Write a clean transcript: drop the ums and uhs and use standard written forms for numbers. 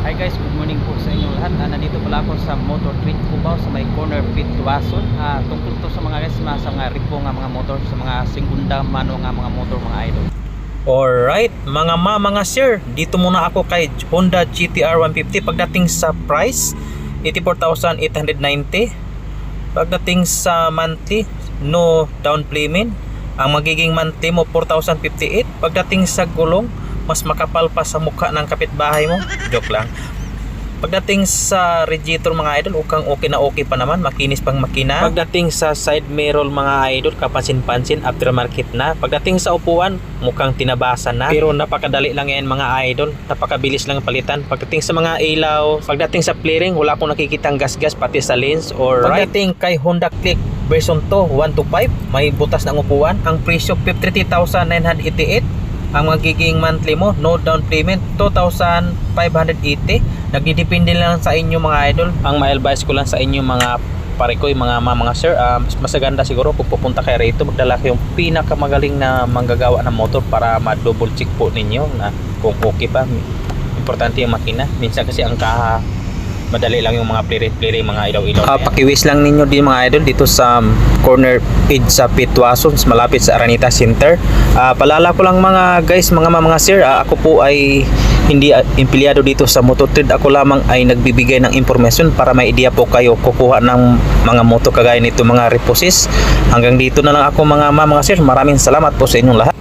Hi guys, good morning po sa inyong lahat. Nandito pala ako sa Motor Trade Cubao sa may corner pit Tuason. Tungkol to sa mga guys, sa mga ripo nga mga motor, sa mga segunda mano nga mga motor mga idol. Alright, mga sir, dito muna ako kay Honda GTR 150. Pagdating sa price, 84,890. Pagdating sa monthly, no down payment. Ang magiging monthly mo 4,058. Pagdating sa gulong, mas makapal pa sa mukha ng kapitbahay mo. Joke lang. Pagdating sa radiator mga idol, okay pa naman, makinis pang makina. Pagdating sa side mirror mga idol, kapansin-pansin, aftermarket na. Pagdating sa upuan, mukhang tinabasan na. Pero napakadali lang yan mga idol, napakabilis lang palitan. Pagdating sa mga ilaw, pagdating sa flaring, wala akong nakikitang gas-gas pati sa lens. Or pagdating kay Honda Click version 2 125, may butas ng upuan. Ang presyo 53,988. Ang magiging monthly mo, no down payment, 2,580. Nagdidepende lang sa inyo mga idol. Ang ma-advise ko lang sa inyo mga parekoy, mga sir, mas maganda siguro kung pupunta kayo rito, magdala kayong pinakamagaling na manggagawa ng motor para ma-double check po ninyo na kung okay pa. Importante yung makina. Minsan kasi ang madali lang yung mga play mga ilaw-ilaw. Pakiwis lang ninyo din mga idol dito sa corner page sa Tuason, malapit sa Araneta Center. Palala ko lang mga guys, mga sir, ako po ay hindi empleyado dito sa Motor Trade. Ako lamang ay nagbibigay ng impormasyon para may idea po kayo kukuha ng mga motor kagaya nito mga reposis. Hanggang dito na lang ako mga sir. Maraming salamat po sa inyong lahat.